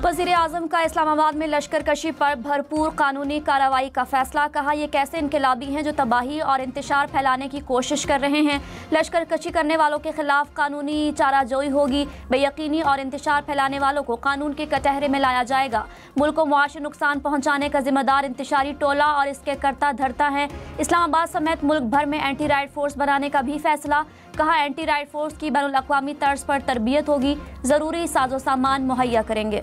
वज़ीर आज़म का इस्लामाबाद में लश्कर कशी पर भरपूर कानूनी कार्रवाई का फैसला। कहा यह कैसे इनकलाबी हैं जो तबाही और इंतशार फैलाने की कोशिश कर रहे हैं। लश्कर कशी करने वालों के खिलाफ कानूनी चाराजोई होगी। बेयकीनी और इंतशार फैलाने वालों को कानून के कटहरे में लाया जाएगा। मुल्क को मुआशी नुकसान पहुँचाने का जिम्मेदार इंतशारी टोला और इसके करता धरता है। इस्लामाबाद समेत मुल्क भर में एंटी राइट फोर्स बनाने का भी फैसला। कहा एंटी राइट फोर्स की बैनुल अक़वामी तर्ज पर तरबियत होगी। ज़रूरी साजो सामान मुहैया करेंगे।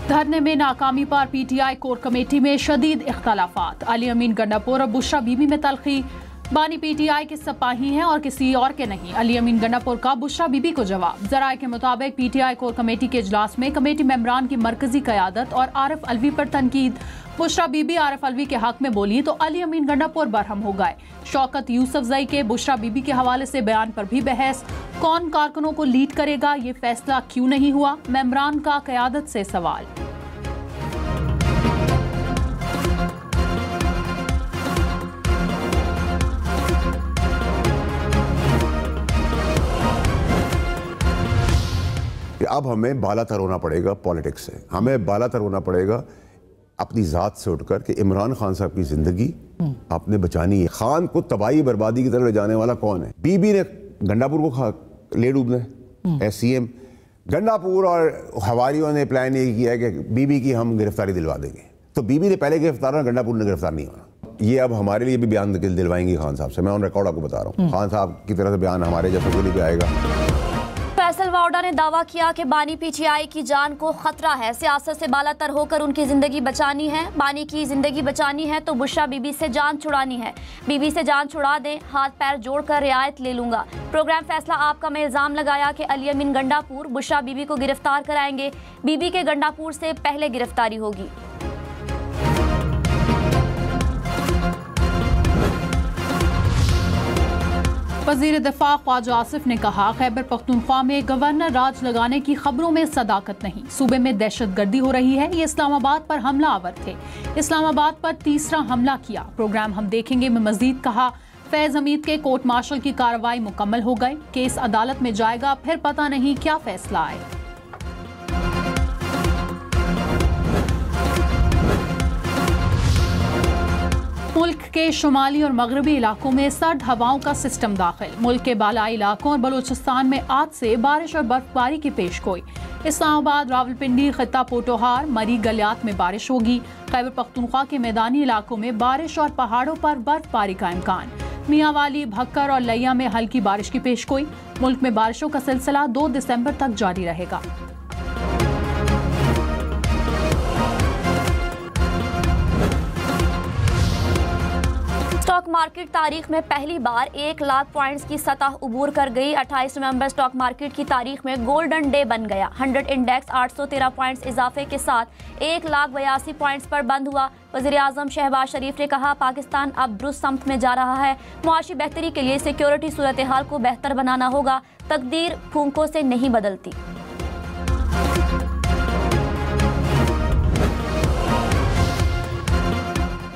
धरने में नाकामी पर पीटीआई कोर कमेटी में शदीद इख्तलाफात। अली अमीन गंडापुर और बुशरा बीबी में तलखी। बानी पीटीआई के सिपाही हैं और किसी और के नहीं। अली अमीन गंडापुर का बुशरा बीबी को जवाब। जराये के मुताबिक पीटीआई कोर कमेटी के इजलास में कमेटी मेंबरान की मरकजी क़यादत और आरिफ अलवी पर तनकीद। बुशरा बीबी आरिफ अलवी के हक में बोली तो अली अमीन गंडापुर बरहम हो गए। शौकत यूसुफजई के बुशरा बीबी के हवाले से बयान पर भी बहस। कौन कारकुनों को लीड करेगा, ये फैसला क्यों नहीं हुआ, मेंबरान का क़यादत से सवाल। अब हमें बालातर होना पड़ेगा पॉलिटिक्स से। हमें बालातर होना पड़ेगा अपनी ज़ात से उठकर कि इमरान खान साहब की ज़िंदगी आपने बचानी है। खान को तबाही बर्बादी की तरफ ले जाने वाला कौन है? बीबी ने गंडापुर को ले डूबना। SCM गंडापुर और हवारियों ने प्लान ये किया है कि बीबी की हम गिरफ्तारी दिलवा देंगे। तो बीबी ने पहले गिरफ्तार होना, गंडापुर ने गिरफ्तार नहीं होना। ये अब हमारे लिए भी बयान दिलवाएंगी खान साहब से। मैं ऑन रिकॉर्ड आपको बता रहा हूँ, खान साहब की तरफ से बयान हमारे जैसे भी आएगा। फैसल वाउडा ने दावा किया कि बानी पीटीआई की जान को खतरा है। सियासत से बालातर होकर उनकी जिंदगी बचानी है। बानी की जिंदगी बचानी है तो बुशरा बीबी से जान छुड़ानी है। बीबी से जान छुड़ा दें, हाथ पैर जोड़कर रियायत ले लूंगा। प्रोग्राम फैसला आपका में इल्जाम लगाया कि अली अमीन गंडापुर बुशरा बीबी को गिरफ्तार कराएंगे। बीबी के गंडापुर से पहले गिरफ्तारी होगी। वज़ीर दिफा ख्वाजा आसिफ ने कहा खैबर पख्तूनख्वा में गवर्नर राज लगाने की खबरों में सदाकत नहीं। सूबे में दहशतगर्दी हो रही है। ये इस्लामाबाद पर हमला आवर थे। इस्लामाबाद पर तीसरा हमला किया। प्रोग्राम हम देखेंगे में मजीद कहा फैज हमीद के कोर्ट मार्शल की कार्रवाई मुकम्मल हो गई। केस अदालत में जाएगा, फिर पता नहीं क्या फैसला आए। मुल्क के शुमाली और मगरबी इलाकों में सर्द हवाओं का सिस्टम दाखिल। मुल्क के बालाई इलाकों और बलूचिस्तान में आज से बारिश और बर्फबारी की पेशगोई। इस्लामाबाद, रावलपिंडी, खित्ता पोटोहार, मरी गलियात में बारिश होगी। खैबर पख्तूनख्वा के मैदानी इलाकों में बारिश और पहाड़ों पर बर्फबारी का इम्कान। मियांवाली, भक्कर और लैया में हल्की बारिश की पेशगोई। मुल्क में बारिशों का सिलसिला 2 दिसंबर तक जारी रहेगा। स्टॉक मार्केट तारीख में पहली बार 1 लाख पॉइंट्स की सतह उबूर कर गई। 28 नवंबर स्टॉक मार्केट की तारीख में गोल्डन डे बन गया। 100 इंडेक्स 813 पॉइंट्स इजाफे के साथ 1,82,000 पॉइंट्स पर बंद हुआ। वज़ीर आज़म शहबाज शरीफ ने कहा पाकिस्तान अब दुरुस्त समत में जा रहा है। मुआशी बेहतरी के लिए सिक्योरिटी सूरत हाल को बेहतर बनाना होगा। तकदीर फूंकों से नहीं बदलती।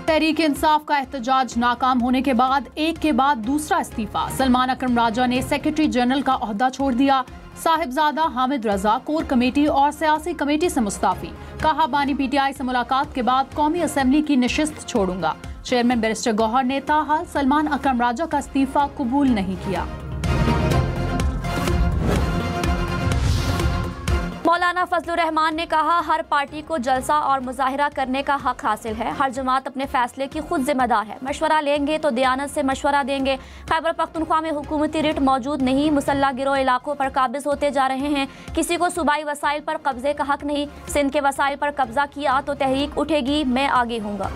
तहरीक इंसाफ का एहतजाज नाकाम होने के बाद एक के बाद दूसरा इस्तीफा। सलमान अकरम राजा ने सेक्रेटरी जनरल का ओहदा छोड़ दिया। साहिबजादा हामिद रजा कोर कमेटी और सियासी कमेटी से मुस्ताफी। कहा बानी पीटीआई से मुलाकात के बाद कौमी असम्बली की नशिस्त छोड़ूंगा। चेयरमैन बैरिस्टर गौहर ने ताहाल सलमान अकरम राजा का इस्तीफा कबूल नहीं किया। मौलाना फजलुर रहमान ने कहा हर पार्टी को जलसा और मुजाहिरा करने का हक हासिल है। हर जमात अपने फैसले की खुद जिम्मेदार है। मशवरा लेंगे तो दयानत से मशवरा देंगे। खैबर पख्तूनख्वा में हुकूमती रिट मौजूद नहीं। मुसल्ला गिरोह इलाकों पर काबिज होते जा रहे हैं। किसी को सूबाई वसाइल पर कब्जे का हक नहीं। सिंध के वसाइल पर कब्जा किया तो तहरीक उठेगी, मैं आगे हूँगा।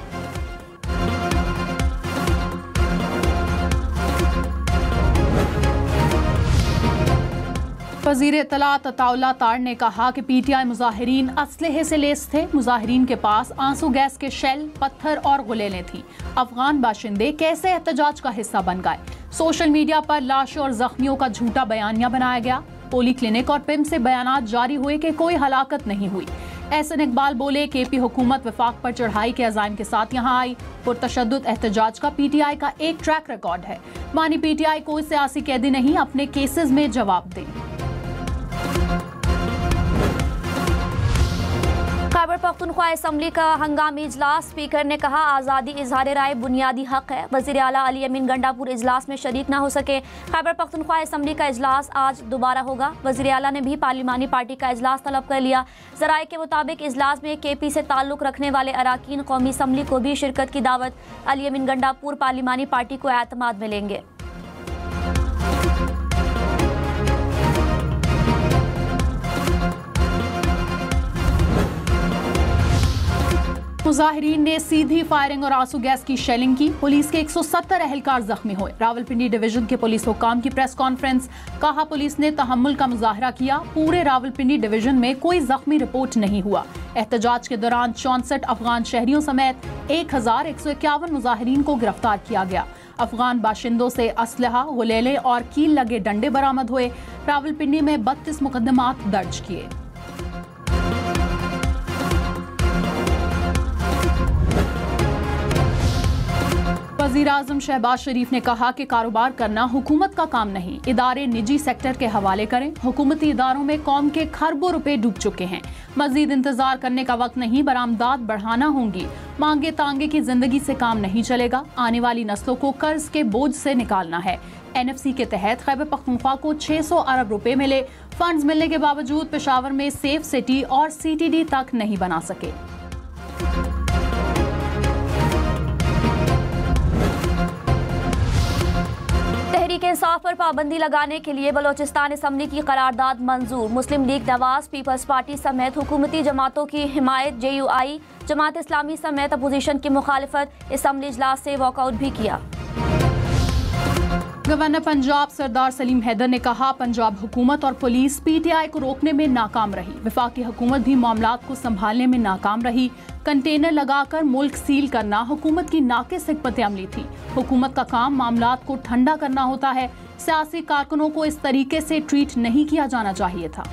वज़ीर इत्तलात अताउल्लाह तार ने कहा कि पीटीआई मुजाहिरीन असलहे से लेस थे। मुजाहिरीन के पास आंसू गैस के शेल, पत्थर और गुलेलें थीं। अफगान बाशिंदे कैसे एहतजाज का हिस्सा बन गए? सोशल मीडिया पर लाशों और जख्मियों का झूठा बयानिया बनाया गया। पोली क्लिनिक और पिम से बयानात जारी हुए कि कोई हलाकत नहीं हुई। एहसन इकबाल बोले, केपी हुकूमत वफाक पर चढ़ाई के अज़ाइम के साथ यहाँ आई। पुरतशद्दुद एहतजाज का पीटीआई का एक ट्रैक रिकॉर्ड है। मानी पीटीआई कोई सियासी कैदी नहीं, अपने केसेस में जवाब दें। खैबर पख्तूनख्वा असम्बली का हंगामी इजलास। स्पीकर ने कहा, आज़ादी इजहार राय बुनियादी हक है। वज़ीर आला अली अमीन गंडापुर इजलास में शरीक न हो सके। खैबर पख्तूनख्वा असम्बली का इजलास आज दोबारा होगा। वज़ीर आला ने भी पार्लिमानी पार्टी का इजलास तलब कर लिया। ज़राए के मुताबिक इजलास में केपी से ताल्लुक़ रखने वाले अराकीन कौमी असम्बली को भी शिरकत की दावत। अली अमीन गंडापुर पार्लिमानी पार्टी को एतमाद में लेंगे। मुजाहिरीन ने सीधी फायरिंग और आंसू गैस की शेलिंग की। पुलिस के 170 अहलकार जख्मी हुए। रावलपिंडी डिवीजन के पुलिस हुकाम की प्रेस कॉन्फ्रेंस। कहा, पुलिस ने तहम्मुल का मुजाहरा किया। पूरे रावलपिंडी डिवीजन में कोई जख्मी रिपोर्ट नहीं हुआ। एहतजाज के दौरान 64 अफगान शहरियों समेत 1151 मुजाहिरीन को गिरफ्तार किया गया। अफगान बाशिंदों से असलहा, गुलेले और कील लगे डंडे बरामद हुए। रावलपिंडी में 32 मुकदमात दर्ज किए। वज़ीर आज़म शहबाज शरीफ ने कहा कि कारोबार करना हुकूमत का काम नहीं, इदारे निजी सेक्टर के हवाले करें। हुकूमती इदारों में कौम के खरबों रुपए डूब चुके हैं। मजीद इंतजार करने का वक्त नहीं, बरामदात बढ़ाना होंगी। मांगे तांगे की जिंदगी से काम नहीं चलेगा। आने वाली नस्लों को कर्ज के बोझ से निकालना है। NFC के तहत खैबर पख्तूनख्वा को 600 अरब रुपए मिले। फंड्स मिलने के बावजूद पेशावर में सेफ सिटी और CTD तक नहीं बना सके। तहरीक इंसाफ पर पाबंदी लगाने के लिए बलोचिस्तान असम्बली की करारदाद मंजूर। मुस्लिम लीग नवाज, पीपल्स पार्टी समेत हुकूमती जमातों की हिमायत। JUI, जमात इस्लामी समेत अपोजिशन की मुखालिफत। असम्बली इजलास से वॉकआउट भी किया। गवर्नर पंजाब सरदार सलीम हैदर ने कहा, पंजाब हुकूमत और पुलिस PTI को रोकने में नाकाम रही। वफाकी हुकूमत भी मामलात को संभालने में नाकाम रही। कंटेनर लगाकर मुल्क सील करना हुकूमत की नाकिस हिकमत अमली थी। हुकूमत का काम मामलात को ठंडा करना होता है। सियासी कारकुनों को इस तरीके से ट्रीट नहीं किया जाना चाहिए था।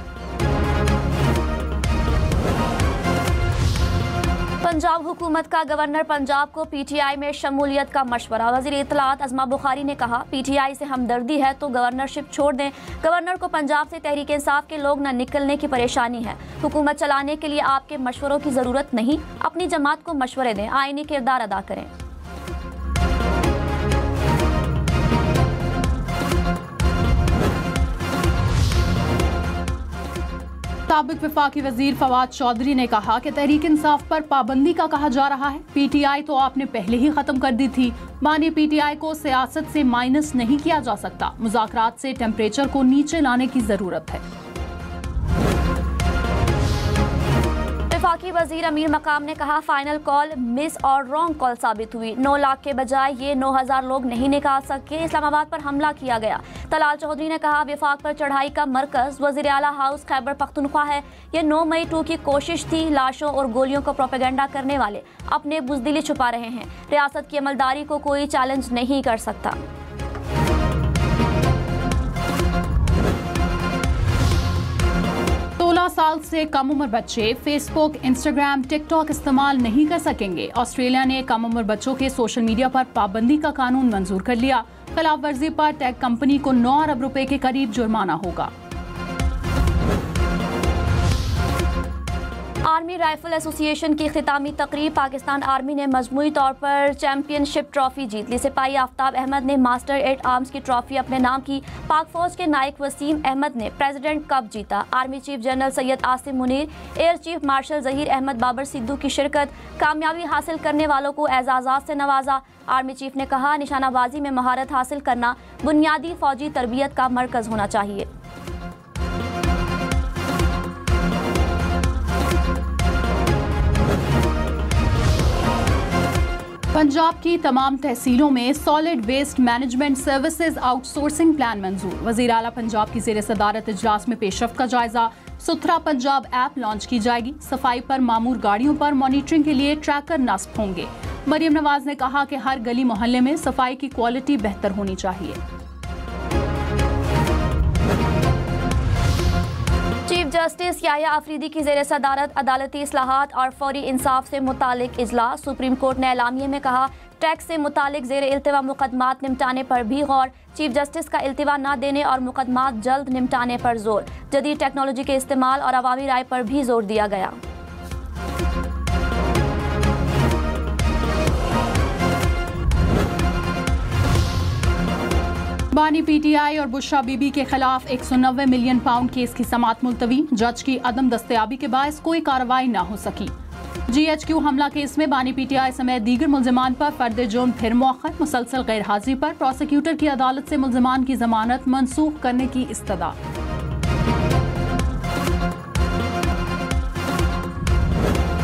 पंजाब हुकूमत का गवर्नर पंजाब को PTI में शमूलियत का मशवरा। वज़ीर इत्तलात अज़मा बुखारी ने कहा, PTI से हमदर्दी है तो गवर्नरशिप छोड़ दें। गवर्नर को पंजाब से तहरीक इंसाफ के लोग न निकलने की परेशानी है। हुकूमत चलाने के लिए आपके मशवरों की ज़रूरत नहीं। अपनी जमात को मशवरे दें, आईनी किरदार अदा करें। साबिक वफाकी वजीर फवाद चौधरी ने कहा कि तहरीक इंसाफ पर पाबंदी का कहा जा रहा है। PTI तो आपने पहले ही खत्म कर दी थी। मानिए PTI को सियासत से माइनस नहीं किया जा सकता। मुज़ाकरात से टेम्परेचर को नीचे लाने की जरूरत है। वफाकी वजीर अमीर मकाम ने कहा, फाइनल कॉल मिस और रॉन्ग कॉल साबित हुई। 9 लाख के बजाय ये 9000 लोग नहीं निकाल सके। इस्लामाबाद पर हमला किया गया। तलाल चौधरी ने कहा, वफाक पर चढ़ाई का मरकज वज़ीर आला हाउस खैबर पख्तूनख्वा है। ये 9 मई 2 की कोशिश थी। लाशों और गोलियों को प्रोपेगेंडा करने वाले अपने बुज़दिली छुपा रहे हैं। रियासत की अमलदारी को कोई चैलेंज नहीं कर सकता। 16 साल से कम उम्र बच्चे फेसबुक, इंस्टाग्राम, टिकटॉक इस्तेमाल नहीं कर सकेंगे। ऑस्ट्रेलिया ने कम उम्र बच्चों के सोशल मीडिया पर पाबंदी का कानून मंजूर कर लिया। खिलाफ वर्जी पर टेक कंपनी को 9 अरब रुपए के करीब जुर्माना होगा। आर्मी राइफल एसोसिएशन की खितामी तकरीब। पाकिस्तान आर्मी ने मजमूई तौर पर चैंपियनशिप ट्रॉफी जीत ली। सिपाही आफ्ताब अहमद ने मास्टर एट आर्म्स की ट्रॉफी अपने नाम की। पाक फौज के नायक वसीम अहमद ने प्रेसिडेंट कप जीता। Army chief general Syed Asim Munir, air chief marshal Zaheer Ahmed Babar Sidhu की शिरकत। कामयाबी हासिल करने वालों को एजाज़ात से नवाजा। आर्मी चीफ ने कहा, निशानाबाजी में महारत हासिल करना बुनियादी फौजी तरबियत का मरकज होना चाहिए। पंजाब की तमाम तहसीलों में solid waste management services outsourcing plan मंजूर। वज़ीर आला पंजाब की ज़ेर सदारत इजलास में पेशरफ्त का जायजा। सुथरा पंजाब ऐप लॉन्च की जाएगी। सफाई पर मामूर गाड़ियों पर मॉनिटरिंग के लिए ट्रैकर नस्ब होंगे। मरियम नवाज ने कहा कि हर गली मोहल्ले में सफाई की क्वालिटी बेहतर होनी चाहिए। चीफ जस्टिस याह्या अफरीदी की ज़ेर सदारत अदालती इस्लाहात और फौरी इंसाफ से मुतालिक इजलास। सुप्रीम कोर्ट ने एलामिये में कहा, टैक्स से मुतालिक ज़ेर इल्तिवा मुकदमात निपटाने पर भी गौर। चीफ जस्टिस का इल्तिवा न देने और मुकदमात जल्द निपटाने पर जोर। जदीद टेक्नोलॉजी के इस्तेमाल और अवामी राय पर भी जोर दिया गया। बानी पीटीआई और बुशरा बीबी के खिलाफ 190 मिलियन पाउंड केस की समाअत मुलतवी। जज की अदम दस्तयाबी के बायस कोई कार्रवाई न हो सकी। GHQ हमला केस में बानी पीटीआई समेत दीगर मुल्जिमान पर फर्द जुर्म फिर मौखर। मुसलसल गैर हाजिरी पर प्रोसिक्यूटर की अदालत से मुल्जिमान की जमानत मनसूख करने की इस्तदा।